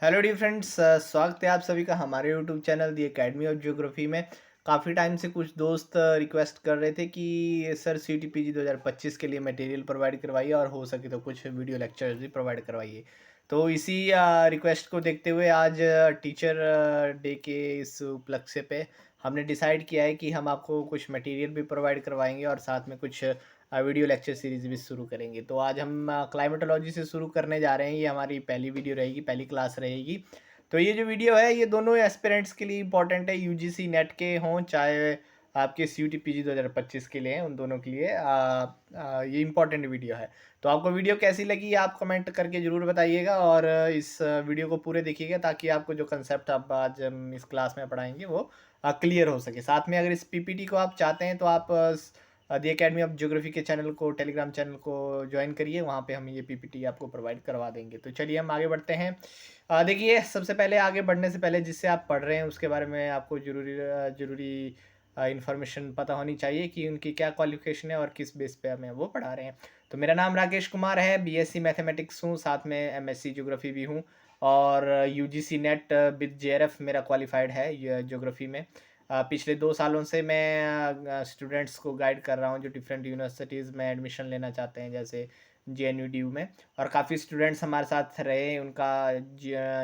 Hello D friends, स्वागत है आप सभी का हमारे YouTube channel the academy of geography में। काफ़ी टाइम से कुछ दोस्त रिक्वेस्ट कर रहे थे कि सर CTPG 2025 के लिए मटेरियल प्रोवाइड करवाइए और हो सके तो कुछ वीडियो लेक्चर्स भी प्रोवाइड करवाइए। तो इसी रिक्वेस्ट को देखते हुए आज टीचर डे के इस उपलक्ष्य पे हमने डिसाइड किया है कि हम आपको कुछ मटेरियल भी प्रोवाइड करवाएंगे और साथ में कुछ वीडियो लेक्चर सीरीज़ भी शुरू करेंगे। तो आज हम क्लाइमेटोलॉजी से शुरू करने जा रहे हैं। ये हमारी पहली वीडियो रहेगी, पहली क्लास रहेगी। तो ये जो वीडियो है ये दोनों एस्पिरेंट्स के लिए इंपॉर्टेंट है, UGC नेट के हों चाहे आपके CUTPG 2025 के लिए हैं, उन दोनों के लिए ये इंपॉर्टेंट वीडियो है। तो आपको वीडियो कैसी लगी आप कमेंट करके ज़रूर बताइएगा और इस वीडियो को पूरे देखिएगा ताकि आपको जो कंसेप्ट आप आज हम इस क्लास में पढ़ाएंगे वो क्लियर हो सके। साथ में अगर इस PPT को आप चाहते हैं तो आप दी एकेडमी ऑफ ज्योग्राफी के चैनल को, टेलीग्राम चैनल को ज्वाइन करिए, वहाँ पे हम ये PPT आपको प्रोवाइड करवा देंगे। तो चलिए हम आगे बढ़ते हैं। देखिए, सबसे पहले आगे बढ़ने से पहले जिससे आप पढ़ रहे हैं उसके बारे में आपको ज़रूरी इन्फॉर्मेशन पता होनी चाहिए कि उनकी क्या क्वालिफिकेशन है और किस बेस पे हमें वो पढ़ा रहे हैं। तो मेरा नाम राकेश कुमार है, BSc मैथमेटिक्स हूँ, साथ में MSc ज्योग्राफी भी हूँ और UGC नेट विद JRF मेरा क्वालिफाइड है ज्योग्राफी में। पिछले 2 सालों से मैं स्टूडेंट्स को गाइड कर रहा हूँ जो डिफरेंट यूनिवर्सिटीज़ में एडमिशन लेना चाहते हैं, जैसे JNU DU में। और काफ़ी स्टूडेंट्स हमारे साथ रहे, उनका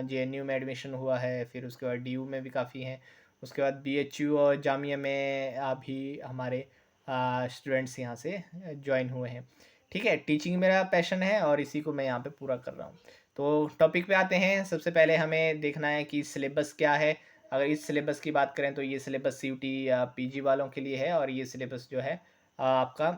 JNU में एडमिशन हुआ है, फिर उसके बाद DU में भी काफ़ी हैं, उसके बाद BHU और जामिया में भी हमारे स्टूडेंट्स यहाँ से ज्वाइन हुए हैं। ठीक है, टीचिंग मेरा पैशन है और इसी को मैं यहाँ पे पूरा कर रहा हूँ। तो टॉपिक पे आते हैं। सबसे पहले हमें देखना है कि सिलेबस क्या है। अगर इस सिलेबस की बात करें तो ये सिलेबस CUT या PG वालों के लिए है और ये सिलेबस जो है आपका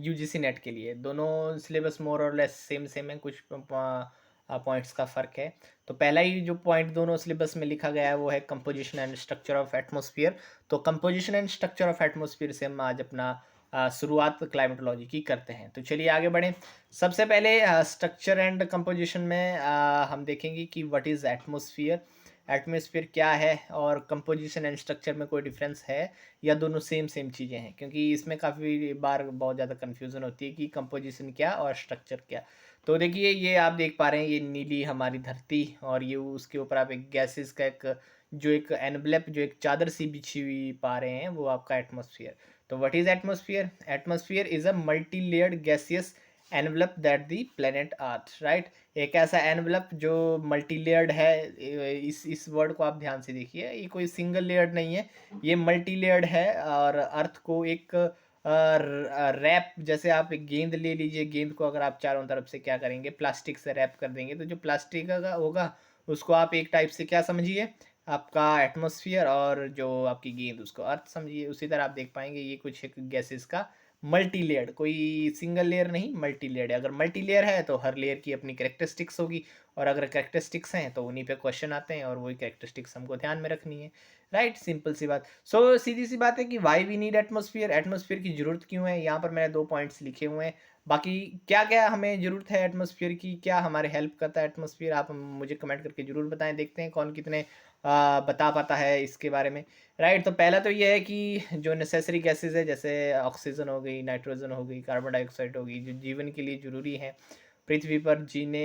UGC नेट के लिए। दोनों सिलेबस मोर और लेस सेम है, कुछ पॉइंट्स का फ़र्क है। तो पहला ही जो पॉइंट दोनों सिलेबस में लिखा गया है वो है composition and structure of atmosphere. तो composition and structure of atmosphere से हम आज अपना शुरुआत क्लाइमेटोलॉजी की करते हैं। तो चलिए आगे बढ़ें। सबसे पहले स्ट्रक्चर एंड कंपोजिशन में हम देखेंगे कि व्हाट इज़ एटमॉस्फेयर, एटमॉस्फेयर क्या है और कंपोजिशन एंड स्ट्रक्चर में कोई डिफरेंस है या दोनों सेम चीज़ें हैं, क्योंकि इसमें काफ़ी बार बहुत ज़्यादा कन्फ्यूज़न होती है कि कंपोजिशन क्या और स्ट्रक्चर क्या। तो देखिए, ये आप देख पा रहे हैं, ये नीली हमारी धरती और ये उसके ऊपर आप एक गैसेस का एक एनवलप, जो एक चादर सी बिछी हुई पा रहे हैं, वो आपका एटमॉस्फेयर। तो what is atmosphere? Atmosphere is a multi layered gaseous envelope that the planet earth, right. एक ऐसा एनवलप जो मल्टी लेयर्ड है। इस वर्ड को आप ध्यान से देखिए, ये कोई सिंगल लेयर्ड नहीं है, ये मल्टी लेयर्ड है और अर्थ को एक रैप, जैसे आप एक गेंद ले लीजिए, गेंद को अगर आप चारों तरफ से क्या करेंगे, प्लास्टिक से रैप कर देंगे, तो जो प्लास्टिक का होगा उसको आप एक टाइप से क्या समझिए, आपका एटमॉस्फेयर, और जो आपकी गेंद उसको अर्थ समझिए। उसी तरह आप देख पाएंगे ये कुछ एक गैसेस का मल्टी लेयर्ड, कोई सिंगल लेयर नहीं, मल्टी लेयर्ड है। अगर मल्टी लेयर है तो हर लेयर की अपनी कैरेक्टरिस्टिक्स होगी और अगर कैरेक्टरिस्टिक्स हैं तो उन्हीं पे क्वेश्चन आते हैं और वही कैरेक्टरिस्टिक्स हमको ध्यान में रखनी है, राइट। सिंपल सी बात। सो सीधी सी बात है कि why we need atmosphere, atmosphere की ज़रूरत क्यों है। यहाँ पर मैंने 2 पॉइंट्स लिखे हुए हैं। बाकी क्या क्या हमें ज़रूरत है एटमॉस्फेयर की, क्या हमारे हेल्प करता है एटमॉस्फेयर, आप मुझे कमेंट करके ज़रूर बताएं। देखते हैं कौन कितने बता पाता है इसके बारे में, राइट। तो पहला तो ये है कि जो नेसेसरी गैसेस है, जैसे ऑक्सीजन हो गई, नाइट्रोजन हो गई, कार्बन डाइऑक्साइड हो गई, जो जीवन के लिए ज़रूरी है, पृथ्वी पर जीने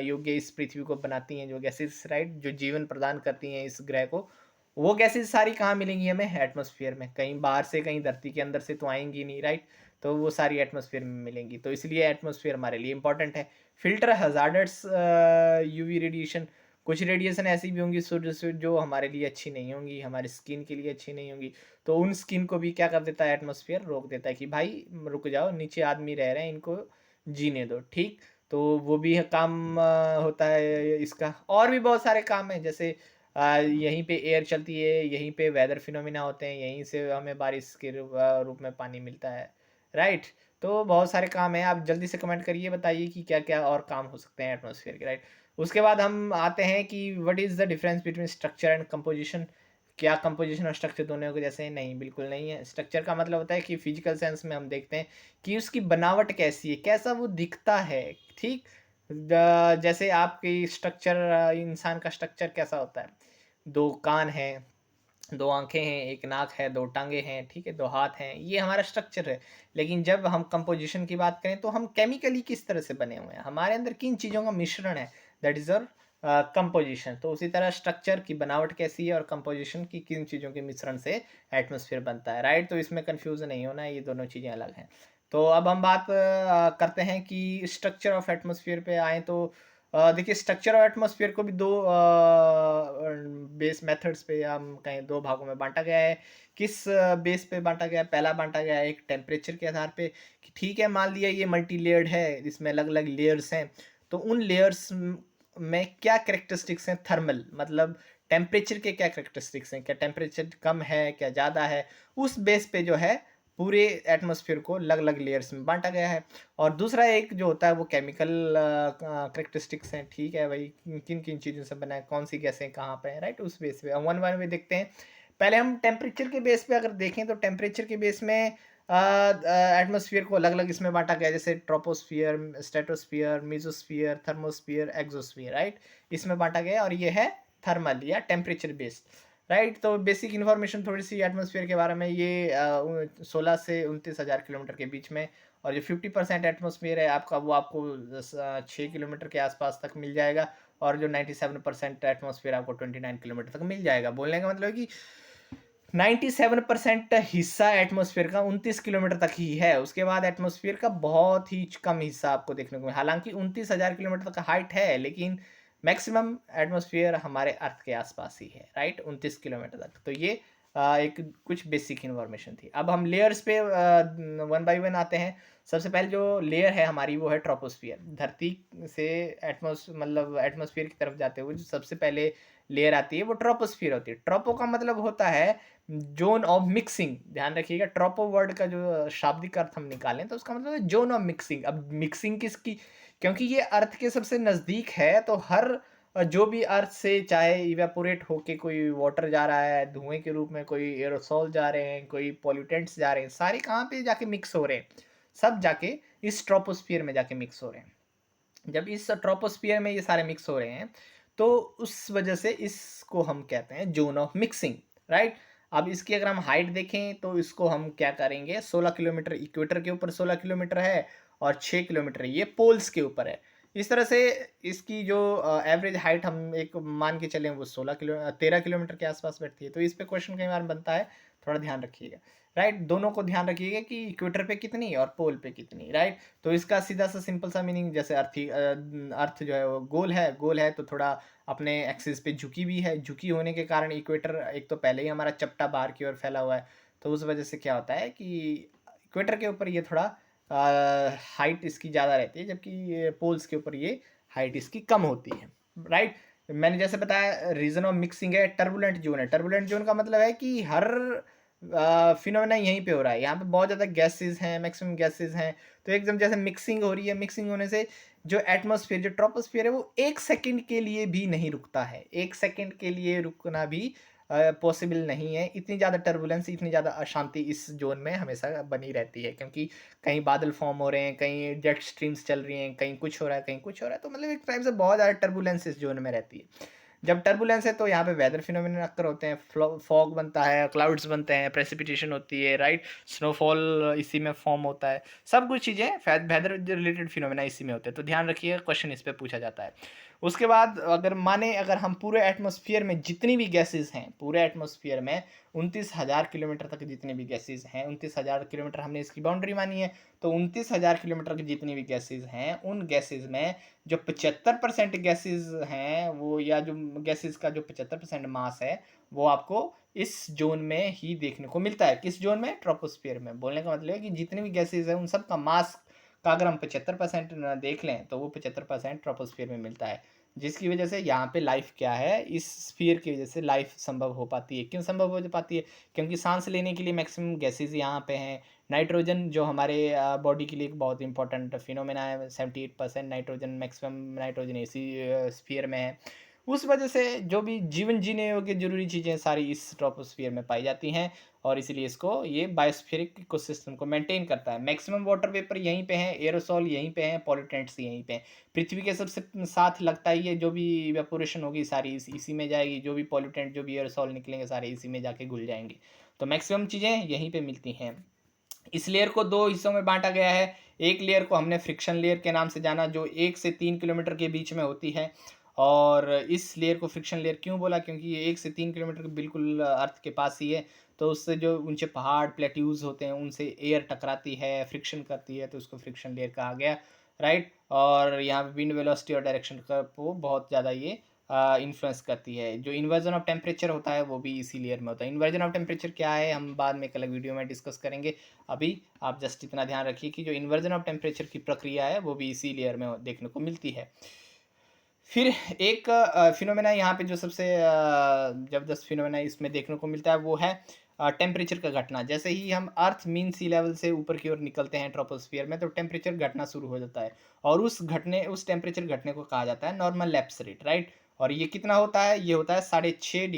योग्य इस पृथ्वी को बनाती हैं जो गैसेस, राइट, जो जीवन प्रदान करती हैं इस ग्रह को, वो गैसेस सारी कहाँ मिलेंगी हमें? एटमॉस्फेयर में। कहीं बाहर से, कहीं धरती के अंदर से तो आएंगी नहीं, राइट। तो वो सारी एटमॉस्फेयर में मिलेंगी, तो इसलिए एटमॉस्फेयर हमारे लिए इंपॉर्टेंट है। फिल्टर हजार्डस UV रेडिएशन, कुछ रेडिएशन ऐसी भी होंगी सूर्य से जो हमारे लिए अच्छी नहीं होंगी, हमारी स्किन के लिए अच्छी नहीं होंगी, तो उन स्किन को भी क्या कर देता है एटमॉस्फेयर, रोक देता है कि भाई रुक जाओ, नीचे आदमी रह रहे हैं, इनको जीने दो, ठीक। तो वो भी काम होता है इसका। और भी बहुत सारे काम हैं, जैसे यहीं पे एयर चलती है, यहीं पे वेदर फिनोमिना होते हैं, यहीं से हमें बारिश के रूप में पानी मिलता है, राइट। तो बहुत सारे काम हैं, आप जल्दी से कमेंट करिए, बताइए कि क्या क्या और काम हो सकते हैं एटमॉस्फेयर के, राइट। उसके बाद हम आते हैं कि what is the difference between structure and composition. क्या कंपोजिशन और स्ट्रक्चर दोनों को जैसे हैं? नहीं, बिल्कुल नहीं है। स्ट्रक्चर का मतलब होता है कि फिजिकल सेंस में हम देखते हैं कि उसकी बनावट कैसी है, कैसा वो दिखता है, ठीक। जैसे आपकी स्ट्रक्चर, इंसान का स्ट्रक्चर कैसा होता है, 2 कान हैं, 2 आँखें हैं, 1 नाक है, 2 टाँगें हैं, ठीक है, 2 हाथ हैं, ये हमारा स्ट्रक्चर है। लेकिन जब हम कंपोजिशन की बात करें तो हम केमिकली किस तरह से बने हुए हैं, हमारे अंदर किन चीज़ों का मिश्रण है, दैट इज़ आवर कंपोजिशन। तो उसी तरह स्ट्रक्चर की बनावट कैसी है और कंपोजिशन की किन चीज़ों के मिश्रण से एटमॉस्फेयर बनता है, राइट? तो इसमें कन्फ्यूज़ नहीं होना है, ये दोनों चीज़ें अलग हैं। तो अब हम बात करते हैं कि स्ट्रक्चर ऑफ एटमॉस्फेयर पे आएँ तो देखिए स्ट्रक्चर ऑफ एटमॉस्फेयर को भी 2 बेस मेथड्स पे या हम कहें 2 भागों में बाँटा गया है। किस बेस पे बाँटा गया है? पहला बाँटा गया है एक टेम्परेचर के आधार पे कि ठीक है, मान लिया ये मल्टी लेयर्ड है, इसमें अलग-अलग लेयर्स हैं, तो उन लेयर्स में क्या कैरेक्टरिस्टिक्स हैं थर्मल, मतलब टेम्परेचर के क्या कैरेक्टरिस्टिक्स हैं? क्या टेम्परेचर कम है, क्या ज़्यादा है? उस बेस पे जो है पूरे एटमॉस्फेयर को अलग-अलग लेयर्स में बाँटा गया है। और दूसरा एक जो होता है वो केमिकल कैरेक्टरिस्टिक्स हैं, ठीक है भाई, किन-किन चीज़ों से बना है, कौन-सी गैसें कहाँ पे हैं, राइट? उस बेस पे हम वन बाय वन देखते हैं। पहले हम टेम्परेचर के बेस पे अगर देखें तो टेम्परेचर के बेस में एटमॉस्फेयर को अलग-अलग इसमें बाँटा गया है, जैसे troposphere, stratosphere, mesosphere, thermosphere, exosphere, right? इसमें बाँटा गया है और ये है थर्मल या टेम्परेचर बेस्ड, राइट? तो बेसिक इन्फॉर्मेशन थोड़ी-सी एटमॉस्फेयर के बारे में, ये 16 से 29,000 किलोमीटर के बीच में, और जो 50% एटमॉस्फेयर है आपका वो आपको 6 किलोमीटर के आसपास तक मिल जाएगा, और जो 97% एटमॉस्फेयर आपको 29 किलोमीटर तक मिल जाएगा। बोलने का मतलब है कि 97% हिस्सा एटमॉस्फेयर का 29 किलोमीटर तक ही है। उसके बाद एटमॉस्फेयर का बहुत ही कम हिस्सा आपको देखने को मिले। हालाँकि 29,000 किलोमीटर तक हाइट है, लेकिन मैक्सिमम एटमॉस्फेयर हमारे अर्थ के आसपास ही है, राइट? 29 किलोमीटर तक। तो ये एक कुछ बेसिक इन्फॉर्मेशन थी। अब हम लेयर्स पे वन बाय वन आते हैं। सबसे पहले जो लेयर है हमारी वो है ट्रोपोस्फियर। धरती से मतलब एटमॉस्फेयर की तरफ जाते हुए जो सबसे पहले लेयर आती है वो ट्रोपोस्फियर होती है। ट्रोपो का मतलब होता है ज़ोन ऑफ मिक्सिंग। ध्यान रखिएगा, ट्रोपो वर्ड का जो शाब्दिक अर्थ हम निकालें तो उसका मतलब है ज़ोन ऑफ मिक्सिंग। अब मिक्सिंग किसकी? क्योंकि ये अर्थ के सबसे नज़दीक है, तो हर जो भी अर्थ से चाहे इवेपोरेट होके कोई वाटर जा रहा है धुएँ के रूप में, कोई एयरोसॉल जा रहे हैं, कोई पॉल्यूटेंट्स जा रहे हैं, सारे कहाँ पे जाके मिक्स हो रहे हैं? सब जाके इस ट्रोपोस्फियर में जाके मिक्स हो रहे हैं। जब इस ट्रोपोस्फियर में ये सारे मिक्स हो रहे हैं, तो उस वजह से इसको हम कहते हैं ज़ोन ऑफ मिक्सिंग, राइट? अब इसकी अगर हम हाइट देखें तो इसको हम क्या करेंगे, 16 किलोमीटर इक्वेटर के ऊपर 16 किलोमीटर है, और 6 किलोमीटर ये पोल्स के ऊपर है। इस तरह से इसकी जो एवरेज हाइट हम एक मान के चलें वो 13 किलोमीटर के आसपास बैठती है। तो इस पे क्वेश्चन कई बार बनता है, थोड़ा ध्यान रखिएगा, राइट? दोनों को ध्यान रखिएगा कि इक्वेटर पे कितनी और पोल पे कितनी, राइट? तो इसका सीधा सा सिंपल सा मीनिंग, जैसे अर्थ जो है वो गोल है तो थोड़ा अपने एक्सिस पे झुकी भी है। झुकी होने के कारण इक्वेटर एक तो पहले ही हमारा चपटा बाहर की ओर फैला हुआ है, तो उस वजह से क्या होता है कि इक्वेटर के ऊपर ये थोड़ा हाइट इसकी ज़्यादा रहती है, जबकि पोल्स के ऊपर ये हाइट इसकी कम होती है, राइट? मैंने जैसे बताया रीजन ऑफ मिक्सिंग है, टर्बुलेंट जोन है। टर्बुलेंट जोन का मतलब है कि हर फिनोमेना यहीं पे हो रहा है, यहाँ पे बहुत ज़्यादा गैसेस हैं, मैक्सिमम गैसेस हैं, तो एकदम जैसे मिक्सिंग हो रही है। मिक्सिंग होने से जो एटमॉस्फेयर, जो ट्रोपोस्फियर है, वो 1 सेकंड के लिए भी नहीं रुकता है। 1 सेकंड के लिए रुकना भी पॉसिबल नहीं है। इतनी ज़्यादा टर्बुलेंस, इतनी ज़्यादा अशांति इस ज़ोन में हमेशा बनी रहती है, क्योंकि कहीं बादल फॉर्म हो रहे हैं, कहीं जेट स्ट्रीम्स चल रही हैं, कहीं कुछ हो रहा है, कहीं कुछ हो रहा है, तो मतलब एक टाइप से बहुत ज़्यादा टर्बुलेंस इस ज़ोन में रहती है। जब टर्बुलेंस है तो यहाँ पे वेदर फिनोमेना अक्कर होते हैं, फॉग बनता है, क्लाउड्स बनते हैं, प्रेसिपिटेशन होती है, राइट? स्नोफॉल इसी में फॉर्म होता है। सब कुछ चीज़ें वेदर रिलेटेड फिनोमेना इसी में होते हैं, तो ध्यान रखिए क्वेश्चन इस पे पूछा जाता है। उसके बाद अगर हम पूरे एटमॉस्फेयर में जितनी भी गैसेस हैं, पूरे एटमॉस्फेयर में 29,000 किलोमीटर तक जितनी भी गैसेस हैं, 29,000 किलोमीटर हमने इसकी बाउंड्री मानी है, तो 29,000 किलोमीटर की जितनी भी गैसेस हैं, उन गैसेस में जो 75% गैसेस हैं वो, या जो गैसेस का जो 75% मास है, वो आपको इस जोन में ही देखने को मिलता है। किस जोन में? ट्रोपोस्फियर में। बोलने का मतलब है कि जितनी भी गैसेस हैं उन सब का मास का अगर हम 75% देख लें तो वो 75% ट्रोपोस्फियर में मिलता है, जिसकी वजह से यहाँ पे लाइफ क्या है, इस स्फीयर की वजह से लाइफ संभव हो पाती है। क्यों संभव हो पाती है? क्योंकि सांस लेने के लिए मैक्सिमम गैसेस यहाँ पे हैं। नाइट्रोजन जो हमारे बॉडी के लिए एक बहुत इंपॉर्टेंट फिनोमेना है, 78% नाइट्रोजन, मैक्सिमम नाइट्रोजन इसी स्फीयर में है। उस वजह से जो भी जीवन जीने योग्य जरूरी चीज़ें सारी इस ट्रोपोस्फियर में पाई जाती हैं, और इसीलिए इसको ये बायोस्फीरिक इकोसिस्टम को मेंटेन करता है। मैक्सिमम वाटर वेपर यहीं पे हैं, एरोसॉल यहीं पे हैं, पॉल्यूटेंट्स यहीं पे हैं। पृथ्वी के सबसे साथ लगता ही है, जो भी इवेपोरेशन होगी सारी इसी में जाएगी, जो भी पॉल्यूटेंट, जो भी एरोसॉल निकलेंगे सारे इसी में जाके घुल जाएंगे। तो मैक्सिमम चीज़ें यहीं पे मिलती हैं। इस लेयर को 2 हिस्सों में बाँटा गया है। एक लेयर को हमने फ्रिक्शन लेयर के नाम से जाना, जो 1 से 3 किलोमीटर के बीच में होती है, और इस लेयर को फ्रिक्शन लेयर क्यों बोला, क्योंकि ये 1 से 3 किलोमीटर के बिल्कुल अर्थ के पास ही है, तो उससे जो ऊँचे पहाड़, प्लेट्यूज़ होते हैं, उनसे एयर टकराती है, फ्रिक्शन करती है, तो उसको फ्रिक्शन लेयर कहा गया, राइट। और यहाँ पे विंड वेलोसिटी और डायरेक्शन का को बहुत ज़्यादा ये इन्फ्लुएंस करती है। जो इन्वर्जन ऑफ टेम्परेचर होता है वो भी इसी लेयर में होता है। इन्वर्जन ऑफ टेम्परेचर क्या है, हम बाद में एक अलग वीडियो में डिस्कस करेंगे। अभी आप जस्ट इतना ध्यान रखिए कि जो इन्वर्जन ऑफ टेम्परेचर की प्रक्रिया है वो भी इसी लेयर में देखने को मिलती है। फिर एक फिनोमेना यहाँ पे जो सबसे ज़बरदस्त फिनोमेना इसमें देखने को मिलता है वो है टेम्परेचर का घटना। जैसे ही हम अर्थ मीन सी लेवल से ऊपर की ओर निकलते हैं ट्रोपोस्फियर में, तो टेम्परेचर घटना शुरू हो जाता है, और उस टेम्परेचर घटने को कहा जाता है नॉर्मल लैप्स रेट, राइट। और ये कितना होता है, ये होता है 6.5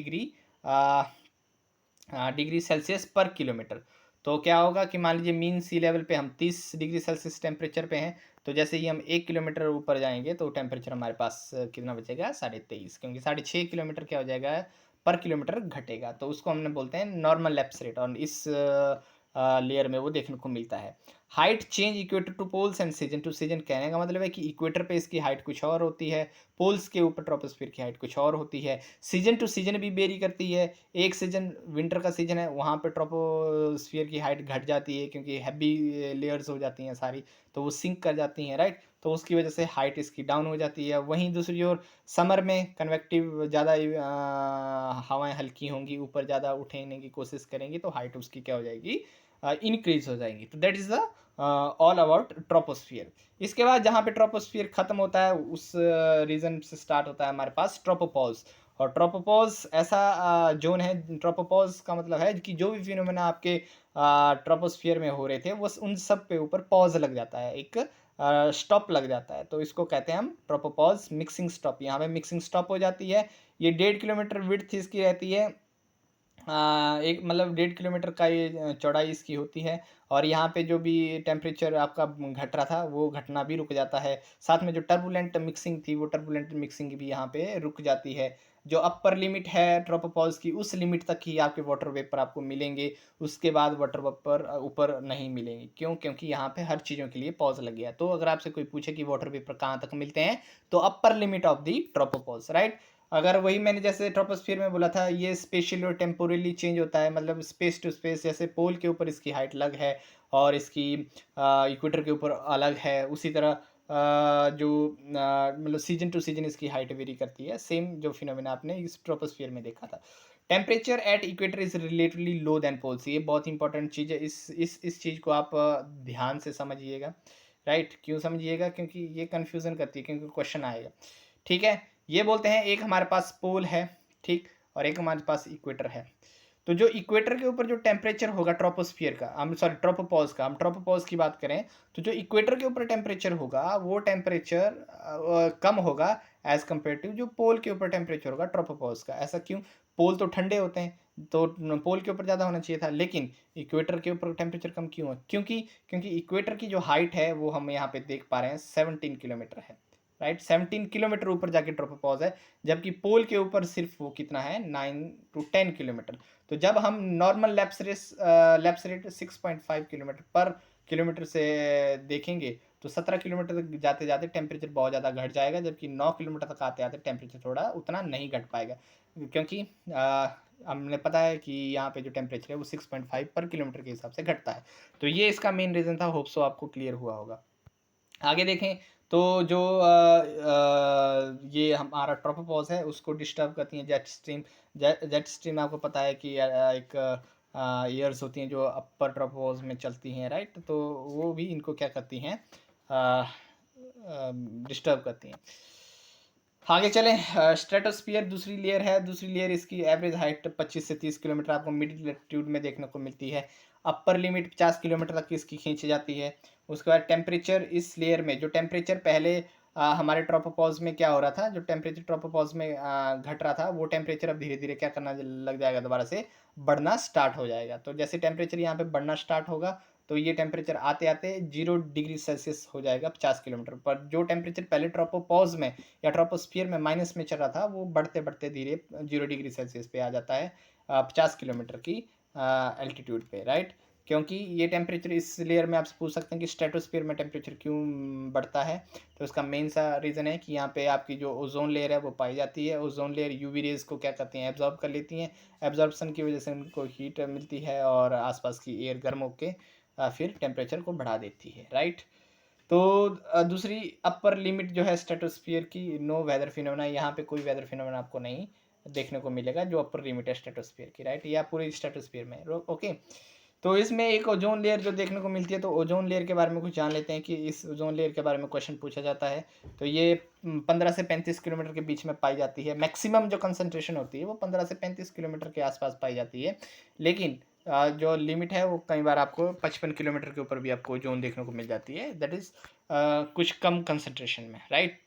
डिग्री सेल्सियस पर किलोमीटर। तो क्या होगा कि मान लीजिए मीन सी लेवल पे हम 30 डिग्री सेल्सियस टेम्परेचर पे हैं, तो जैसे ही हम 1 किलोमीटर ऊपर जाएंगे तो टेम्परेचर हमारे पास कितना बचेगा, 23.5, क्योंकि 6.5 किलोमीटर क्या हो जाएगा, पर किलोमीटर घटेगा, तो उसको हमने बोलते हैं नॉर्मल लैप्स रेट, और इस लेयर में वो देखने को मिलता है। Height change equator to poles and season to season, कहने का मतलब है कि इक्वेटर पे इसकी हाइट कुछ और होती है, पोल्स के ऊपर ट्रोपोस्फियर की हाइट कुछ और होती है। सीजन टू सीजन भी वेरी करती है। एक सीजन विंटर का सीजन है, वहाँ पे ट्रोपोस्फियर की हाइट घट जाती है, क्योंकि हैवी लेयर्स हो जाती हैं सारी, तो वो सिंक कर जाती हैं, राइट। तो उसकी वजह से हाइट इसकी डाउन हो जाती है। वहीं दूसरी ओर समर में कन्वेक्टिव ज़्यादा हवाएं हल्की होंगी, ऊपर ज़्यादा उठने की कोशिश करेंगी, तो हाइट उसकी क्या हो जाएगी, इंक्रीज हो जाएंगी। तो that is the all about troposphere. इसके बाद जहाँ पे ट्रोपोस्फियर खत्म होता है, उस रीजन से स्टार्ट होता है हमारे पास ट्रोपोपॉज। और ट्रोपोपॉज ऐसा जोन है, ट्रोपोपॉज का मतलब है कि जो भी फिनोमेना आपके ट्रोपोस्फियर में हो रहे थे वो उन सब पे ऊपर पॉज लग जाता है, एक स्टॉप लग जाता है, तो इसको कहते हैं हम ट्रोपोपॉज, मिक्सिंग स्टॉप। यहाँ पे मिक्सिंग स्टॉप हो जाती है। ये 1.5 किलोमीटर विड्थ इसकी रहती है, एक मतलब 1.5 किलोमीटर का ये चौड़ाई इसकी होती है। और यहाँ पे जो भी टेम्परेचर आपका घट रहा था वो घटना भी रुक जाता है। साथ में जो टर्बुलेंट मिक्सिंग थी, वो टर्बुलेंट मिक्सिंग भी यहाँ पे रुक जाती है। जो अपर लिमिट है ट्रोपोपॉज की, उस लिमिट तक ही आपके वाटर वेपर आपको मिलेंगे, उसके बाद वाटर वेपर ऊपर नहीं मिलेंगे। क्यों? क्योंकि यहाँ पे हर चीज़ों के लिए पॉज लग गया। तो अगर आपसे कोई पूछे कि वाटर वेपर कहाँ तक मिलते हैं, तो upper limit of the tropopause, right. अगर वही मैंने जैसे ट्रोपोस्फियर में बोला था, ये स्पेशली और टेम्पोरली चेंज होता है, मतलब स्पेस टू स्पेस। जैसे पोल के ऊपर इसकी हाइट अलग है और इसकी इक्वेटर के ऊपर अलग है, उसी तरह जो मतलब सीजन टू सीजन इसकी हाइट वेरी करती है। सेम जो फिनोमेना आपने इस ट्रोपोस्फियर में देखा था। Temperature at equator is relatively low then poles, ये बहुत इंपॉर्टेंट चीज़ है। इस चीज़ को आप ध्यान से समझिएगा, राइट। क्यों समझिएगा? क्योंकि ये कन्फ्यूज़न करती है, क्योंकि क्वेश्चन आएगा, ठीक है। ये बोलते हैं एक हमारे पास पोल है, ठीक, और एक हमारे पास इक्वेटर है। तो जो इक्वेटर के ऊपर जो टेम्परेचर होगा ट्रोपोस्फियर का, हम सॉरी ट्रोपोपॉज का, हम ट्रोपोपॉज की बात करें, तो जो इक्वेटर के ऊपर टेम्परेचर होगा वो टेम्परेचर कम होगा एज कम्पेरेटिव जो पोल के ऊपर टेम्परेचर होगा ट्रोपोपॉज का। ऐसा क्यों? पोल तो ठंडे होते हैं, तो पोल के ऊपर ज़्यादा होना चाहिए था, लेकिन इक्वेटर के ऊपर टेम्परेचर कम क्यों है? क्योंकि इक्वेटर की जो हाइट है वो हम यहाँ पे देख पा रहे हैं 17 किलोमीटर है, राइट। 17 किलोमीटर ऊपर जाके ट्रोपोपॉज है, जबकि पोल के ऊपर सिर्फ वो कितना है, 9 to 10 किलोमीटर। तो जब हम नॉर्मल लैप्स रेट 6.5 किलोमीटर पर किलोमीटर से देखेंगे, तो 17 किलोमीटर तक जाते जाते टेम्परेचर बहुत ज़्यादा घट जाएगा, जबकि 9 किलोमीटर तक आते आते टेम्परेचर थोड़ा उतना नहीं घट पाएगा, क्योंकि हमने पता है कि यहाँ पे जो टेम्परेचर है वो 6.5 पर किलोमीटर के हिसाब से घटता है। तो ये इसका मेन रीज़न था। होप सो आपको क्लियर हुआ होगा। आगे देखें तो जो ये हमारा ट्रोपोपॉज है उसको डिस्टर्ब करती हैं जेट स्ट्रीम। जेट स्ट्रीम आपको पता है कि एक ईयर्स होती हैं जो अपर ट्रोपोपॉज में चलती हैं, राइट। तो वो भी इनको क्या करती हैं, डिस्टर्ब करती हैं। आगे चलें, स्ट्रेटोस्फियर दूसरी लेयर है। दूसरी लेयर इसकी एवरेज हाइट 25 से 30 किलोमीटर आपको मिड लैटिट्यूड में देखने को मिलती है। अपर लिमिट 50 किलोमीटर तक इसकी खींची जाती है। उसके बाद टेम्परेचर इस लेयर में, जो टेम्परेचर पहले हमारे ट्रोपोपॉज में क्या हो रहा था, जो टेम्परेचर ट्रोपोपॉज में घट रहा था, वो टेम्परेचर अब धीरे धीरे क्या करना लग जाएगा, दोबारा से बढ़ना स्टार्ट हो जाएगा। तो जैसे टेम्परेचर यहाँ पे बढ़ना स्टार्ट होगा, तो ये टेम्परेचर आते आते 0 डिग्री सेल्सियस हो जाएगा 50 किलोमीटर पर। जो टेम्परेचर पहले ट्रोपोपॉज में या ट्रोपोस्फियर में माइनस में चल रहा था, वो बढ़ते बढ़ते धीरे 0 डिग्री सेल्सियस पे आ जाता है 50 किलोमीटर की एल्टीट्यूड पे, राइट। क्योंकि ये टेम्परेचर इस लेयर में आपसे पूछ सकते हैं कि स्ट्रेटोस्फीयर में टेम्परेचर क्यों बढ़ता है। तो इसका मेन सा रीज़न है कि यहाँ पे आपकी जो ओजोन लेयर है वो पाई जाती है। ओजोन लेयर यूवी रेज़ को क्या करती हैं, एब्जॉर्ब कर लेती हैं। एब्जॉर्प्शन की वजह से उनको हीट मिलती है और आसपास की एयर गर्म होके फिर टेम्परेचर को बढ़ा देती है, राइट। तो दूसरी अपर लिमिट जो है स्ट्रेटोस्फीयर की, नो वेदर फिनोमेना, यहाँ पे कोई वेदर फिनोमेना आपको नहीं देखने को मिलेगा जो अपर लिमिट है स्ट्रेटोस्फीयर की, राइट। या पूरी स्ट्रेटोस्फीयर में, ओके। तो इसमें एक ओजोन लेयर जो देखने को मिलती है, तो ओजोन लेयर के बारे में कुछ जान लेते हैं कि इस ओजोन लेयर के बारे में क्वेश्चन पूछा जाता है। तो ये 15 से 35 किलोमीटर के बीच में पाई जाती है। मैक्सिमम जो कंसंट्रेशन होती है वो 15 से 35 किलोमीटर के आसपास पाई जाती है, लेकिन जो लिमिट है वो कई बार आपको 55 किलोमीटर के ऊपर भी आपको ओजोन देखने को मिल जाती है, दैट इज़ कुछ कम कंसंट्रेशन में, राइट।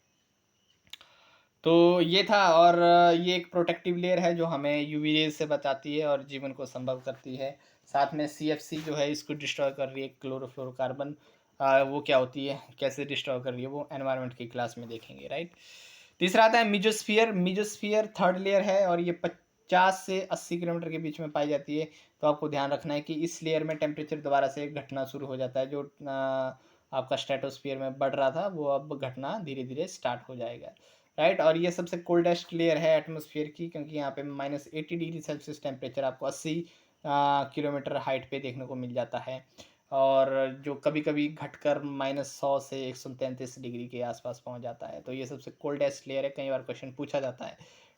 तो ये था, और ये एक प्रोटेक्टिव लेयर है जो हमें यूवी रेज से बचाती है और जीवन को संभव करती है। साथ में सीएफसी जो है इसको डिस्ट्रॉय कर रही है, क्लोरोफ्लोरोकार्बन। वो क्या होती है, कैसे डिस्ट्रॉय कर रही है, वो एनवायरनमेंट की क्लास में देखेंगे, राइट। तीसरा आता है मिजोस्फीयर। मिजोस्फीयर थर्ड लेयर है और ये 50 से 80 किलोमीटर के बीच में पाई जाती है। तो आपको ध्यान रखना है कि इस लेयर में टेम्परेचर दोबारा से घटना शुरू हो जाता है। जो आपका स्ट्रेटोस्फीयर में बढ़ रहा था वो अब घटना धीरे धीरे स्टार्ट हो जाएगा, राइट। और ये सबसे कोल्डेस्ट लेयर है एटमॉस्फेयर की, क्योंकि यहाँ पे -80 डिग्री सेल्सियस टेम्परेचर आपको 80 किलोमीटर हाइट पे देखने को मिल जाता है, और जो कभी कभी घटकर -100 से 133 डिग्री के आसपास पहुँच जाता है। तो ये सबसे कोल्डेस्ट लेयर है, कई बार क्वेश्चन पूछा जाता है।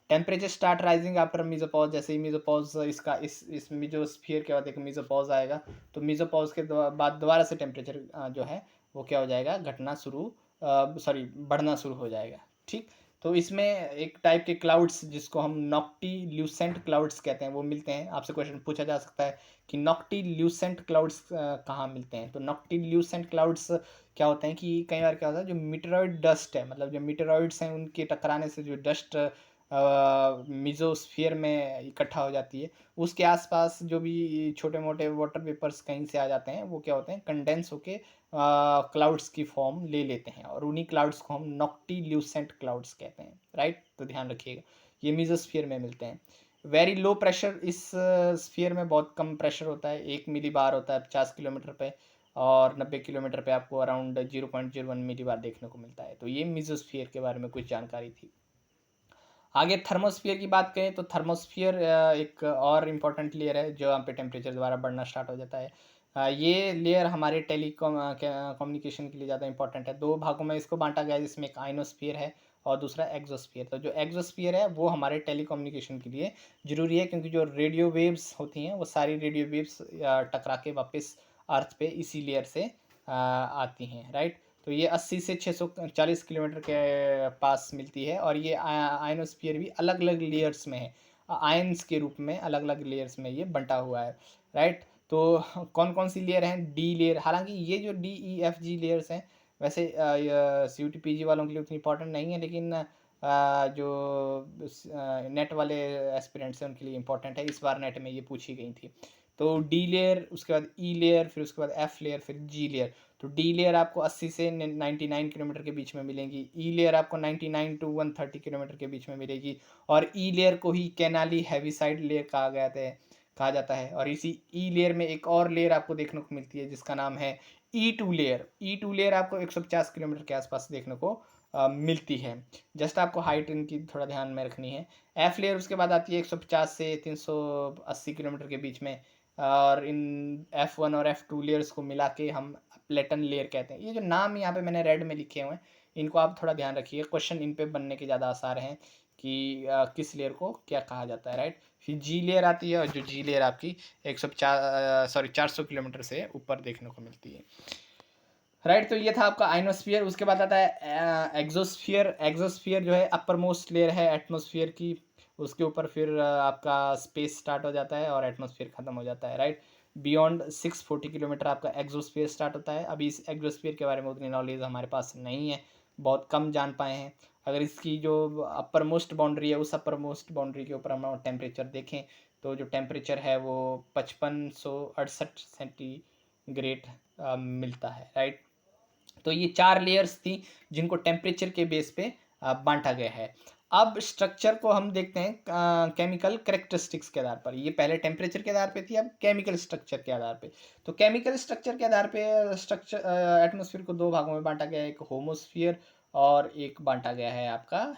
टेम्परेचर स्टार्ट राइजिंग आफ्टर मीजोपॉज, जैसे ही मीजोपॉज इसका इस मीजोस्फीयर के बाद एक मीजोपॉज आएगा, तो मीजोपॉज के बाद दोबारा से टेम्परेचर जो है वो क्या हो जाएगा, घटना शुरू सॉरी बढ़ना शुरू हो जाएगा, ठीक। तो इसमें एक टाइप के क्लाउड्स जिसको हम नॉक्टिल्यूसेंट क्लाउड्स कहते हैं वो मिलते हैं। आपसे क्वेश्चन पूछा जा सकता है कि नॉक्टिल्यूसेंट क्लाउड्स कहाँ मिलते हैं। तो नॉक्टिल्यूसेंट क्लाउड्स क्या होते हैं कि कई बार क्या होता है, जो मीटेरॉइड डस्ट है, मतलब जो मीटेरॉइड्स हैं उनके टकराने से जो डस्ट मिजोस्फीयर में इकट्ठा हो जाती है, उसके आसपास जो भी छोटे मोटे वाटर वेपर्स कहीं से आ जाते हैं वो क्या होते हैं, कंडेंस होके क्लाउड्स की फॉर्म ले लेते हैं, और उन्हीं क्लाउड्स को हम नॉक्टिल्यूसेंट क्लाउड्स कहते हैं, राइट। तो ध्यान रखिएगा, ये मिजोस्फीयर में मिलते हैं। वेरी लो प्रेशर, इस स्फीयर में बहुत कम प्रेशर होता है, 1 मिली बार होता है 50 किलोमीटर पे, और 90 किलोमीटर पे आपको अराउंड 0.01 मिली बार देखने को मिलता है। तो ये मिजोस्फीयर के बारे में कुछ जानकारी थी। आगे थर्मोस्फियर की बात करें तो थर्मोस्फियर एक और इम्पॉर्टेंट लेयर है जो यहाँ पे टेम्परेचर दोबारा बढ़ना स्टार्ट हो जाता है। ये लेयर हमारे कम्युनिकेशन के लिए ज़्यादा इंपॉर्टेंट है। दो भागों में इसको बांटा गया है, जिसमें एक आइनोस्फीयर है और दूसरा एक्सोस्फीयर। तो जो एक्सोस्फीयर है वो हमारे टेलीकम्युनिकेशन के लिए ज़रूरी है, क्योंकि जो रेडियो वेव्स होती हैं वो सारी रेडियो वेव्स टकरा के वापस अर्थ पे इसी लेयर से आती हैं, राइट। तो ये 80 से 640 किलोमीटर के पास मिलती है, और ये आयनोस्फीयर भी अलग अलग लेयर्स में है, आयंस के रूप में अलग अलग लेयर्स में ये बंटा हुआ है, राइट। तो कौन कौन सी लेयर हैं, डी लेयर, हालांकि ये जो DEFG लेयर्स हैं वैसे CUTPG वालों के लिए उतनी इंपॉर्टेंट नहीं है, लेकिन जो नेट वाले एस्पिरेंट्स हैं उनके लिए इंपॉर्टेंट है, इस बार नेट में ये पूछी गई थी। तो डी लेयर, उसके बाद ई लेयर, फिर उसके बाद एफ लेयर, फिर जी लेयर। तो डी लेयर आपको 80 से 99 किलोमीटर के बीच में मिलेगी, ई लेयर आपको 99 टू 130 किलोमीटर के बीच में मिलेगी, और ई लेयर को ही कैनाली हैवीसाइड लेयर कहा जाता है। और इसी ई लेयर में एक और लेयर आपको देखने को मिलती है जिसका नाम है E2 लेयर। E2 लेयर आपको 150 किलोमीटर के आसपास देखने को मिलती है। जस्ट आपको हाइट इनकी थोड़ा ध्यान में रखनी है। एफ लेयर उसके बाद आती है 150 से 380 किलोमीटर के बीच में, और इन F1 और F2 लेयर्स को मिला के हम प्लेटन लेयर कहते हैं। ये जो नाम यहाँ पे मैंने रेड में लिखे हुए हैं इनको आप थोड़ा ध्यान रखिए, क्वेश्चन इन पे बनने के ज़्यादा आसार हैं कि किस लेयर को क्या कहा जाता है, राइट। फिर जी लेयर आती है, और जो जी लेयर आपकी 400 किलोमीटर से ऊपर देखने को मिलती है, राइट। तो ये था आपका आइनोस्फियर। उसके बाद आता है एक्सोस्फियर। एक्सोस्फियर जो है अपर मोस्ट लेयर है एटमोस्फियर की, उसके ऊपर फिर आपका स्पेस स्टार्ट हो जाता है और एटमोस्फियर खत्म हो जाता है, राइट। बियॉन्ड 640 किलोमीटर आपका एक्सोस्फियर स्टार्ट होता है। अभी इस एक्सोस्फियर के बारे में उतनी नॉलेज हमारे पास नहीं है, बहुत कम जान पाए हैं। अगर इसकी जो अपर मोस्ट बाउंड्री है उस अपर मोस्ट बाउंड्री के ऊपर हम टेम्परेचर देखें तो जो टेम्परेचर है वो 5568 सेंटीग्रेड मिलता है, राइट। तो ये 4 लेयर्स थी जिनको टेम्परेचर के बेस पे बांटा गया है। अब स्ट्रक्चर को हम देखते हैं केमिकल करेक्टरिस्टिक्स के आधार पर। ये पहले टेम्परेचर के आधार पे थी, अब केमिकल स्ट्रक्चर के आधार पे। तो केमिकल स्ट्रक्चर के आधार पे स्ट्रक्चर एटमॉस्फेयर को दो भागों में बांटा गया है, एक होमोस्फियर और एक बांटा गया है आपका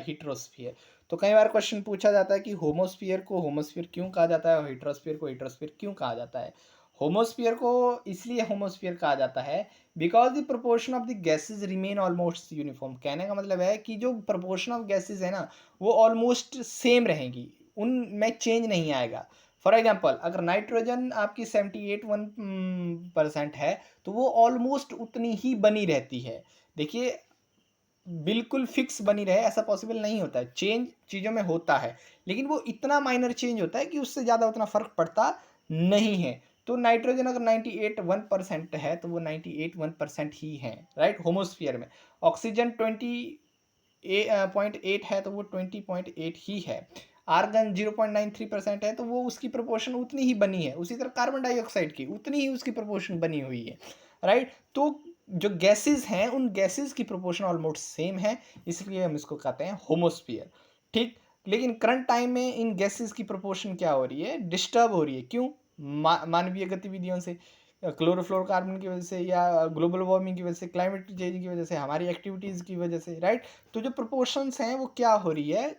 हीट्रोस्फियर। तो कई बार क्वेश्चन पूछा जाता है कि होमोस्फियर को होमोस्फियर क्यों कहा जाता है और हीट्रोस्फियर को हीट्रोस्फियर क्यों कहा जाता है। होमोस्फियर को इसलिए होमोस्फियर कहा जाता है because the proportion of the gases remain almost uniform. कहने का मतलब है कि जो प्रोपोर्शन ऑफ गैसेज है ना वो ऑलमोस्ट सेम रहेंगी, उनमें चेंज नहीं आएगा। फॉर एग्जाम्पल अगर नाइट्रोजन आपकी 78% है तो वो ऑलमोस्ट उतनी ही बनी रहती है। देखिए बिल्कुल फिक्स बनी रहे ऐसा पॉसिबल नहीं होता है, चेंज चीज़ों में होता है लेकिन वो इतना माइनर चेंज होता है कि उससे ज़्यादा उतना फर्क पड़ता नहीं है। तो नाइट्रोजन अगर 98.1% है तो वो 98.1% ही है, राइट, होमोस्फियर में। ऑक्सीजन 20.8 है तो वो 20.8 ही है। आर्गन 0.93% है तो वो उसकी प्रोपोर्शन उतनी ही बनी है। उसी तरह कार्बन डाइऑक्साइड की उतनी ही उसकी प्रोपोर्शन बनी हुई है, राइट। तो जो गैसेस हैं उन गैसेस की प्रोपोर्शन ऑलमोस्ट सेम है, इसलिए हम इसको कहते हैं होमोस्फियर, ठीक। लेकिन करंट टाइम में इन गैसेस की प्रोपोर्शन क्या हो रही है, डिस्टर्ब हो रही है। क्यों? मानवीय गतिविधियों से, क्लोरोफ्लोरोकार्बन की वजह से, या ग्लोबल वार्मिंग की वजह से, क्लाइमेट चेंज की वजह से, हमारी एक्टिविटीज़ की वजह से, राइट। तो जो प्रोपोर्शंस हैं वो क्या हो रही है,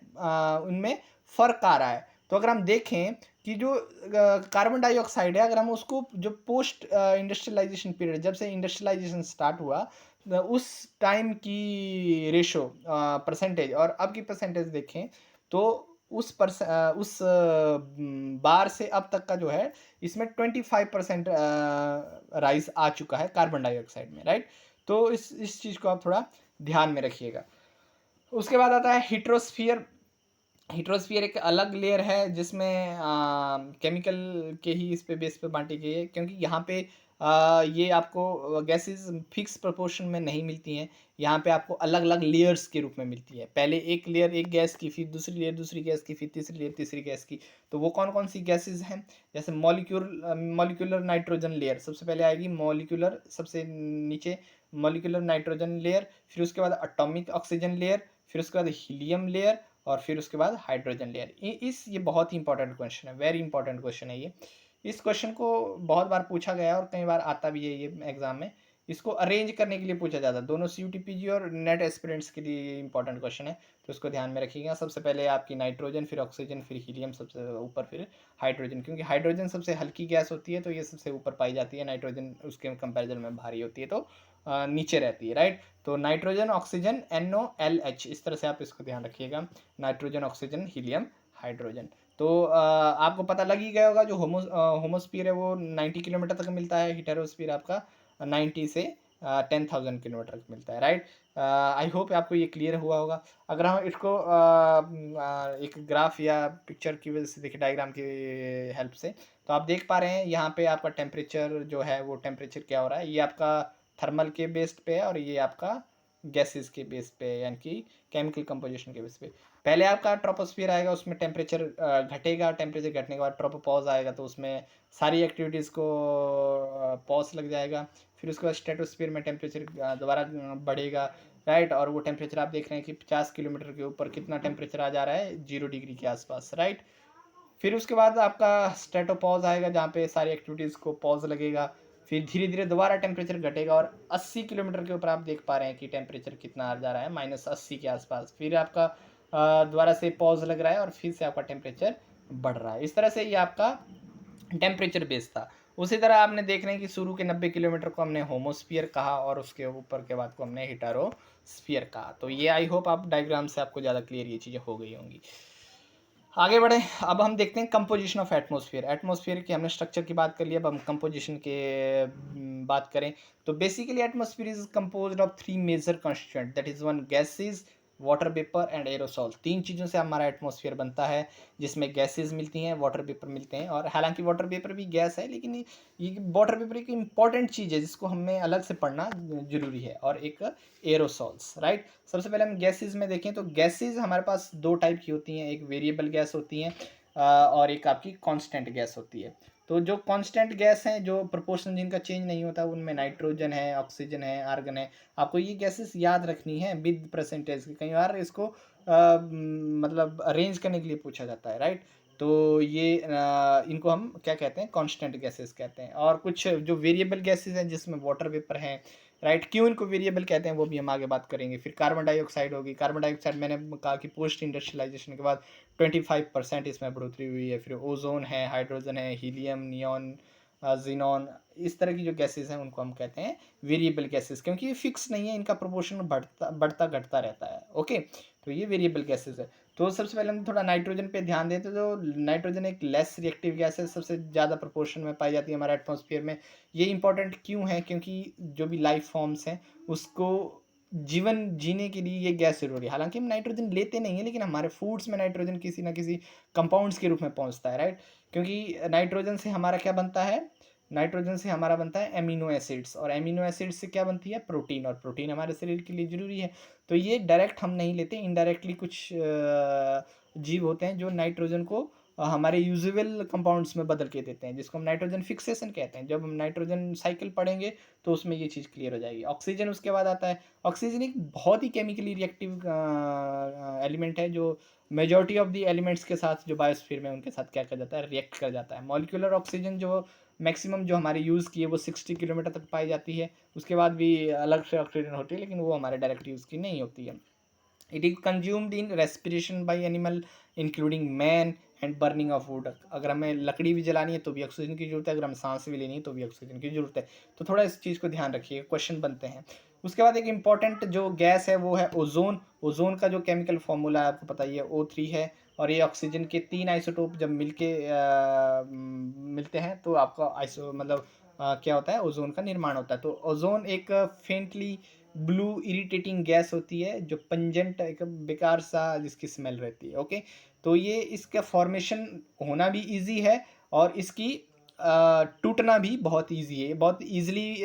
उनमें फ़र्क आ रहा है। तो अगर हम देखें कि जो कार्बन डाइऑक्साइड है, अगर हम उसको जो पोस्ट इंडस्ट्रियलाइजेशन पीरियड, जब से इंडस्ट्रियलाइजेशन स्टार्ट हुआ उस टाइम की रेशो परसेंटेज और अब की परसेंटेज देखें तो उस बार से अब तक का जो है इसमें 25% राइज आ चुका है कार्बन डाइऑक्साइड में, राइट। तो इस चीज़ को आप थोड़ा ध्यान में रखिएगा। उसके बाद आता है हीट्रोस्फियर। हीट्रोस्फियर एक अलग लेयर है जिसमें केमिकल के ही इस पे बेस पे बांटी गई है, क्योंकि यहाँ पे ये आपको गैसेस फिक्स प्रोपोर्शन में नहीं मिलती हैं। यहाँ पे आपको अलग अलग लेयर्स के रूप में मिलती है। पहले एक लेयर एक गैस की, फिर दूसरी लेयर दूसरी गैस की, फिर तीसरी लेयर तीसरी गैस की। तो वो कौन कौन सी गैसेज हैं, जैसे मॉलिक्यूलर नाइट्रोजन लेयर सबसे पहले आएगी, मॉलिक्यूलर सबसे नीचे मॉलिक्यूलर नाइट्रोजन लेयर, फिर उसके बाद एटॉमिक ऑक्सीजन लेयर, फिर उसके बाद हीलियम लेयर, और फिर उसके बाद हाइड्रोजन लेयर। ये बहुत ही इंपॉर्टेंट क्वेश्चन है, वेरी इंपॉर्टेंट क्वेश्चन है ये। इस क्वेश्चन को बहुत बार पूछा गया है और कई बार आता भी है ये एग्जाम में। इसको अरेंज करने के लिए पूछा जाता है, दोनों CUTPG और नेट एस्पिरेंट्स के लिए इंपॉर्टेंट क्वेश्चन है। तो इसको ध्यान में रखिएगा। सबसे पहले आपकी नाइट्रोजन, फिर ऑक्सीजन, फिर हीलियम, सबसे ऊपर फिर हाइड्रोजन, क्योंकि हाइड्रोजन सबसे हल्की गैस होती है तो ये सबसे ऊपर पाई जाती है, नाइट्रोजन उसके कंपेरिजन में भारी होती है तो नीचे रहती है, राइट। तो नाइट्रोजन, ऑक्सीजन, NOLH, इस तरह से आप इसको ध्यान रखिएगा, नाइट्रोजन, ऑक्सीजन, हीलियम, हाइड्रोजन। तो आपको पता लग ही गया होगा जो होमोस्फीयर है वो 90 किलोमीटर तक मिलता है, हेटेरोस्फीयर आपका 90 से 10,000 किलोमीटर तक मिलता है, राइट। आई होप आपको ये क्लियर हुआ होगा। अगर हम इसको एक ग्राफ या पिक्चर की वजह से देखिए, डायग्राम की हेल्प से, तो आप देख पा रहे हैं यहाँ पे आपका टेम्परेचर जो है वो टेम्परेचर क्या हो रहा है, ये आपका थर्मल के बेस्ड पे है और ये आपका गैसेस के बेस पे, यानी कि केमिकल कंपोजिशन के बेस पे। पहले आपका ट्रोपोस्फियर आएगा, उसमें टेम्परेचर घटेगा, टेम्परेचर घटने के बाद ट्रोपोपॉज आएगा तो उसमें सारी एक्टिविटीज़ को पॉज लग जाएगा। फिर उसके बाद स्ट्रेटोस्फियर में टेम्परेचर दोबारा बढ़ेगा, राइट। और वो टेम्परेचर आप देख रहे हैं कि 50 किलोमीटर के ऊपर कितना टेम्परेचर आ जा रहा है, 0 डिग्री के आसपास, राइट। फिर उसके बाद आपका स्ट्रेटोपॉज आएगा जहाँ पे सारी एक्टिविटीज़ को पॉज लगेगा। फिर धीरे धीरे दोबारा टेम्परेचर घटेगा और 80 किलोमीटर के ऊपर आप देख पा रहे हैं कि टेम्परेचर कितना आ जा रहा है, -80 के आसपास। फिर आपका दोबारा से पॉज लग रहा है और फिर से आपका टेम्परेचर बढ़ रहा है। इस तरह से ये आपका टेम्परेचर बेस था। उसी तरह आपने देख रहे हैं कि शुरू के 90 किलोमीटर को हमने होमोस्फियर कहा और उसके ऊपर के बाद को हमने हेटेरोस्फियर कहा। तो ये आई होप आप डायग्राम से आपको ज़्यादा क्लियर ये चीज़ें हो गई होंगी। आगे बढ़े, अब हम देखते हैं कंपोजिशन ऑफ एटमॉस्फेयर। एटमॉस्फेयर की हमने स्ट्रक्चर की बात कर ली, अब हम कंपोजिशन के बात करें तो basically atmosphere is composed of 3 major constituent, that is 1 gases, water vapour and aerosol. 3 चीज़ों से हमारा एटमॉस्फेयर बनता है, जिसमें गैसेज मिलती हैं, वाटर वेपर मिलते हैं। और हालांकि वाटर वेपर भी गैस है, लेकिन ये वाटर वेपर एक इंपॉर्टेंट चीज़ है जिसको हमें अलग से पढ़ना जरूरी है। और एक एरोसॉल्स, राइट। सबसे पहले हम गैसेज में देखें तो गैसेज हमारे पास 2 टाइप की होती हैं, एक वेरिएबल गैस होती हैं और एक आपकी कांस्टेंट गैस होती है। तो जो कांस्टेंट गैस हैं, जो प्रोपोर्शन जिनका चेंज नहीं होता, उनमें नाइट्रोजन है, ऑक्सीजन है, आर्गन है। आपको ये गैसेस याद रखनी है विद परसेंटेज। कई बार इसको मतलब अरेंज करने के लिए पूछा जाता है, राइट। तो ये इनको हम क्या कहते हैं, कांस्टेंट गैसेस कहते हैं। और कुछ जो वेरिएबल गैसेस हैं जिसमें वाटर वेपर है, राइट। क्यों इनको वेरिएबल कहते हैं वो भी हम आगे बात करेंगे। फिर कार्बन डाइऑक्साइड होगी। कार्बन डाइऑक्साइड मैंने कहा कि पोस्ट इंडस्ट्रियलाइजेशन के बाद 25% इसमें बढ़ोतरी हुई है। फिर ओजोन है, हाइड्रोजन है, हीलियम, नियॉन, जीनॉन, इस तरह की जो गैसेस हैं उनको हम कहते हैं वेरिएबल गैसेस, क्योंकि ये फिक्स नहीं है, इनका प्रोपोर्शन बढ़ता बढ़ता घटता रहता है। ओके, तो ये वेरिएबल गैसेस है। तो सबसे पहले हम थोड़ा नाइट्रोजन पे ध्यान देते, तो नाइट्रोजन एक लेस रिएक्टिव गैस है, सबसे ज़्यादा प्रोपोर्शन में पाई जाती है हमारे एटमॉस्फेयर में। ये इंपॉर्टेंट क्यों है, क्योंकि जो भी लाइफ फॉर्म्स हैं उसको जीवन जीने के लिए ये गैस जरूरी है। हालांकि हम नाइट्रोजन लेते नहीं है, लेकिन हमारे फूड्स में नाइट्रोजन किसी ना किसी कंपाउंड्स के रूप में पहुंचता है, राइट। क्योंकि नाइट्रोजन से हमारा क्या बनता है, नाइट्रोजन से हमारा बनता है एमिनो एसिड्स, और एमिनो एसिड्स से क्या बनती है, प्रोटीन, और प्रोटीन हमारे शरीर के लिए जरूरी है। तो ये डायरेक्ट हम नहीं लेते, इनडायरेक्टली कुछ जीव होते हैं जो नाइट्रोजन को हमारे यूजुअल कंपाउंड्स में बदल के देते हैं, जिसको हम नाइट्रोजन फिक्सेशन कहते हैं। जब हम नाइट्रोजन साइकिल पढ़ेंगे तो उसमें ये चीज़ क्लियर हो जाएगी। ऑक्सीजन उसके बाद आता है। ऑक्सीजन एक बहुत ही केमिकली रिएक्टिव एलिमेंट है, जो मेजॉरिटी ऑफ द एलिमेंट्स के साथ जो बायोस्फीयर में उनके साथ क्या कर जाता है, रिएक्ट कर जाता है। मॉलिक्यूलर ऑक्सीजन जो मैक्सिमम जो हमारे यूज़ की है वो 60 किलोमीटर तक पाई जाती है। उसके बाद भी अलग से ऑक्सीजन होती है, लेकिन वो हमारे डायरेक्ट यूज़ की नहीं होती है। It is consumed in respiration by animal including man and burning of would. अगर हमें लकड़ी भी जलानी है तो भी ऑक्सीजन की जरूरत है, अगर हमें सांस भी लेनी है तो भी ऑक्सीजन की जरूरत है। तो थोड़ा इस चीज़ को ध्यान रखिए, क्वेश्चन बनते हैं। उसके बाद एक इंपॉर्टेंट जो गैस है वो है ओजोन। ओजोन का जो केमिकल फॉर्मूला है आपको पता ही है, O3 है। और ये ऑक्सीजन के 3 आइसोटोप जब मिलते हैं तो आपका आइसो मतलब क्या होता है, ओजोन का निर्माण होता है। तो ओजोन एक फेंटली ब्लू इरिटेटिंग गैस होती है, जो पंजेंट, एक बेकार सा जिसकी स्मेल रहती है। ओके, तो ये इसका फॉर्मेशन होना भी इजी है, और इसकी टूटना भी बहुत इजी है। बहुत इजीली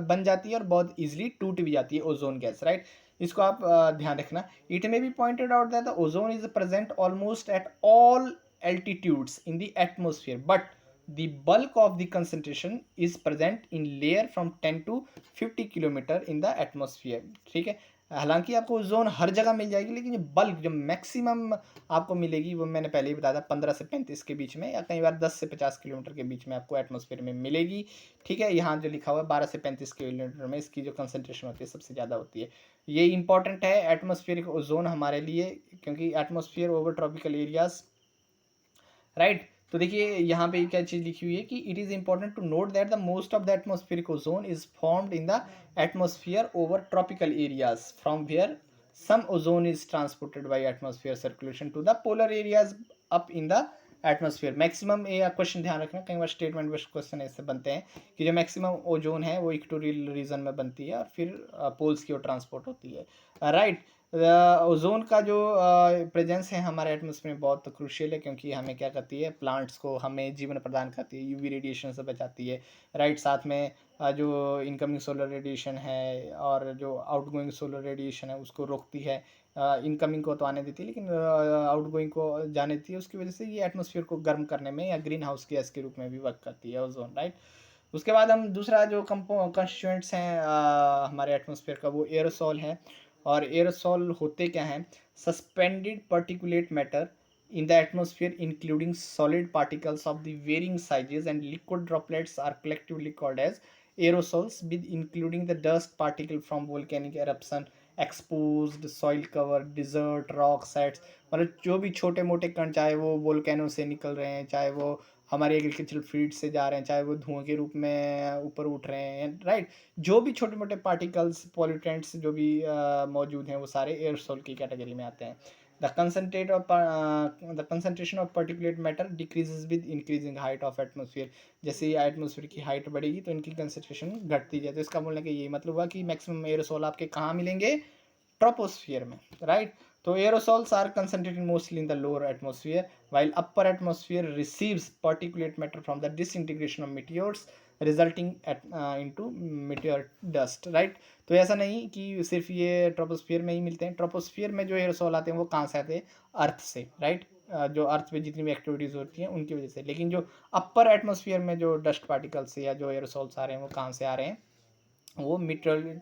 बन जाती है और बहुत इजीली टूट भी जाती है ओजोन गैस, राइट। इसको आप ध्यान रखना। It may be pointed out that the ozone is present almost at all altitudes in the atmosphere, but the bulk of the concentration is present in layer from 10 to 50 kilometre in the atmosphere. ठीक है, हालांकि आपको ozone हर जगह मिल जाएगी, लेकिन जो bulk, जो maximum आपको मिलेगी वो मैंने पहले ही बताया था, 15 से 35 के बीच में, या कई बार 10 से 50 किलोमीटर के बीच में आपको एटमोसफियर में मिलेगी। ठीक है, यहाँ जो लिखा हुआ है 12 से 35 किलोमीटर में इसकी जो कंसनट्रेशन होती है सबसे ज़्यादा होती है। ये इंपॉर्टेंट है एटमोसफियरिक ओजोन हमारे लिए, क्योंकि atmosphere over tropical areas, right. तो देखिए यहाँ पे क्या चीज़ लिखी हुई है कि it is important to note that the most of the atmospheric ozone is formed in the atmosphere over tropical areas from where some ozone is transported by atmosphere circulation to the polar areas up in the atmosphere. Maximum, ये question ध्यान रखना, कई बार statement based question ऐसे बनते हैं कि जो maximum ozone है वो इक्वेटोरियल रीजन में बनती है और फिर पोल्स की ओर ट्रांसपोर्ट होती है, राइट। ओजोन का जो प्रेजेंस है हमारे एटमोसफेयर में बहुत क्रूशियल है, क्योंकि हमें क्या करती है, प्लांट्स को हमें जीवन प्रदान करती है, यूवी रेडिएशन से बचाती है, राइट। साथ में जो इनकमिंग सोलर रेडिएशन है और जो आउटगोइंग सोलर रेडिएशन है उसको रोकती है। इनकमिंग को तो आने देती है, लेकिन आउटगोइंग को जाने देती है। उसकी वजह से ये एटमोसफियर को गर्म करने में या ग्रीन हाउस गैस के रूप में भी वर्क करती है ओजोन, राइट। उसके बाद हम दूसरा जो कंस्टिट्यूएंट्स हैं हमारे एटमोसफेयर का, वो एरोसोल है। और एरोसोल होते क्या हैं, suspended particulate matter in the atmosphere including solid particles of the varying sizes and liquid droplets are collectively called as aerosols, with including the dust particle from volcanic eruption, exposed soil cover, desert rock sets। मतलब जो भी छोटे मोटे कण, चाहे वो volcano से निकल रहे हैं, चाहे वो हमारे एग्रीकल्चरल फील्ड से जा रहे हैं, चाहे वो धुआं के रूप में ऊपर उठ रहे हैं, राइट। जो भी छोटे मोटे पार्टिकल्स, पॉल्यूटेंट्स जो भी मौजूद हैं वो सारे एयरसोल की कैटेगरी में आते हैं। The concentration of particulate matter decreases with increasing height of atmosphere। जैसे ही एटमोसफियर की हाइट बढ़ेगी तो इनकी कंसंट्रेशन घटती जाए। तो इसका बोलने का यही मतलब हुआ कि मैक्सिमम एरोसोल आपके कहाँ मिलेंगे, ट्रोपोस्फियर में, राइट। तो aerosols are concentrated mostly in the lower atmosphere, while upper atmosphere receives particulate matter from the disintegration of meteors resulting into meteor dust, right। तो ऐसा नहीं कि सिर्फ ये ट्रोपोस्फियर में ही मिलते हैं। ट्रोपोस्फियर में जो एरोसोल आते हैं वो कहाँ से आते हैं, अर्थ से, राइट। जो अर्थ पे जितनी भी एक्टिविटीज होती हैं उनकी वजह से। लेकिन जो अपर एटमोसफियर में जो डस्ट पार्टिकल्स या जो एरोसोल्स आ रहे हैं वो कहाँ से आ रहे हैं, वो मीटेरोइड,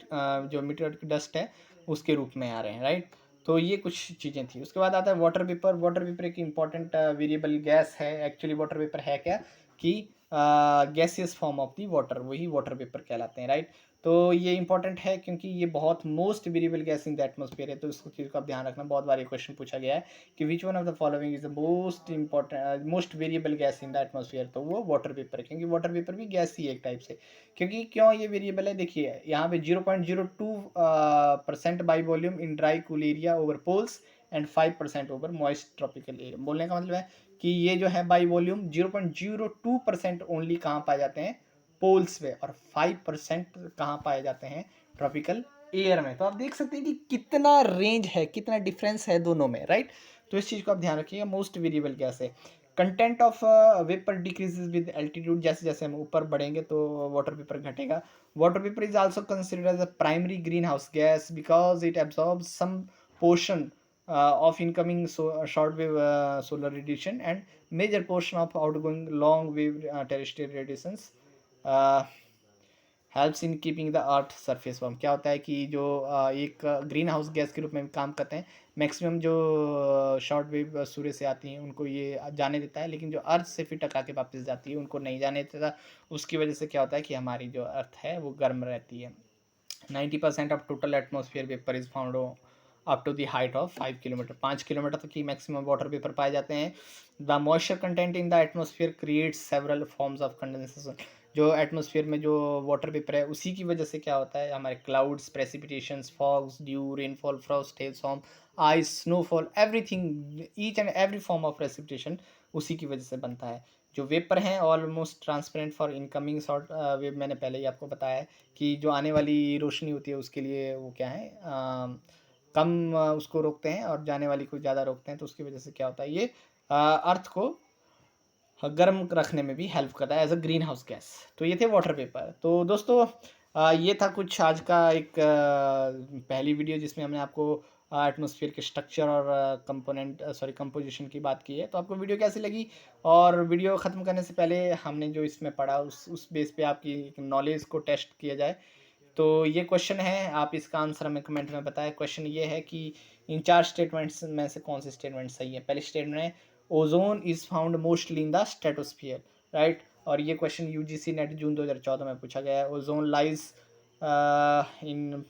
जो मीटेरोइड की डस्ट है उसके रूप में आ रहे हैं, राइट। तो ये कुछ चीज़ें थी। उसके बाद आता है वाटर वेपर। वाटर वेपर एक इम्पॉर्टेंट वेरिएबल गैस है। एक्चुअली वाटर वेपर है क्या कि gaseous form of the water, वही वाटर वेपर कहलाते हैं, राइट। तो ये इंपॉर्टेंट है क्योंकि ये बहुत most variable gas in the atmosphere है। तो इस चीज़ का आप ध्यान रखना, बहुत बार ये क्वेश्चन पूछा गया है कि which one of the following is the most important most variable gas in the atmosphere, तो वो वाटर वेपर है, क्योंकि वाटर वेपर भी गैस ही है एक टाइप से। क्योंकि क्यों ये वेरिएबल है, देखिए यहाँ पे 0.02% by volume in dry cool area over poles and 5% over moist tropical area. बोलने का मतलब है कि ये जो है बाई वॉल्यूम 0.02% ओनली कहाँ पाए जाते हैं, पोल्स पे, और 5% कहाँ पाए जाते हैं, ट्रॉपिकल एयर में। तो आप देख सकते हैं कि कितना रेंज है, कितना डिफरेंस है दोनों में, राइट। तो इस चीज़ को आप ध्यान रखिएगा। मोस्ट वेरिएबल गैस है। Content of vapour decreases with altitude, जैसे जैसे हम ऊपर बढ़ेंगे तो वाटर वेपर घटेगा। Water vapour is also considered as a primary greenhouse gas because it absorbs some portion of incoming shortwave solar radiation and major portion of outgoing long wave terrestrial radiations. Helps in keeping the earth surface warm. क्या होता है कि जो एक green house gas के रूप में काम करते हैं, मैक्सिमम जो शॉर्ट वेव सूर्य से आती हैं उनको ये जाने देता है, लेकिन जो अर्थ से फिर टकरा के वापस जाती है उनको नहीं जाने देता। उसकी वजह से क्या होता है कि हमारी जो अर्थ है वो गर्म रहती है। 90% of total atmosphere vapour is found up to the height of 5 kilometre. 5 kilometre तक की मैक्सिमम वाटर वेपर पाए जाते हैं। The moisture content in the atmosphere creates several forms of condensation. जो एटमॉस्फेयर में जो वाटर वेपर है उसी की वजह से क्या होता है, हमारे clouds, precipitations, fogs, dew, rainfall, frost, hailstorm, ice, snowfall, everything, each and every form of precipitation उसी की वजह से बनता है। जो वेपर हैं almost transparent for incoming short wave, मैंने पहले ही आपको बताया है कि जो आने वाली रोशनी होती है उसके लिए वो क्या है, कम उसको रोकते हैं और जाने वाली को ज़्यादा रोकते हैं। तो उसकी वजह से क्या होता है, ये अर्थ को गर्म रखने में भी हेल्प करता है as a greenhouse gas. तो ये थे वाटर वेपर। तो दोस्तों ये था कुछ आज का एक पहली वीडियो जिसमें हमने आपको एटमॉस्फेयर के स्ट्रक्चर और कंपोनेंट कंपोजिशन की बात की है। तो आपको वीडियो कैसी लगी, और वीडियो ख़त्म करने से पहले हमने जो इसमें पढ़ा उस बेस पे आपकी नॉलेज को टेस्ट किया जाए। तो ये क्वेश्चन है, आप इसका आंसर हमें कमेंट में बताएं। क्वेश्चन ये है कि इन 4 स्टेटमेंट्स में से कौन से स्टेटमेंट सही है। पहले स्टेटमेंट है ozone is found mostly in the stratosphere, right. और ये क्वेश्चन यूजीसी नेट जून 2014 में पूछा गया है। Ozone lies in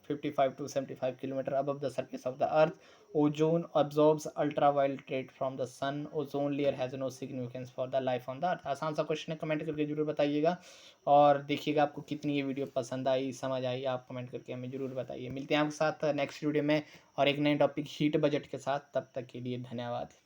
55 to 75 kilometer above the surface of the earth. Ozone absorbs ultraviolet rate from the sun. Ozone layer has no significance for the life on the earth. आसान सा question है, comment करके जरूर बताइएगा। और देखिएगा आपको कितनी ये वीडियो पसंद आई, समझ आई, आप कमेंट करके हमें जरूर बताइए। मिलते हैं आपके साथ नेक्स्ट वीडियो में और एक नए टॉपिक हीट बजट के साथ। तब तक के लिए धन्यवाद।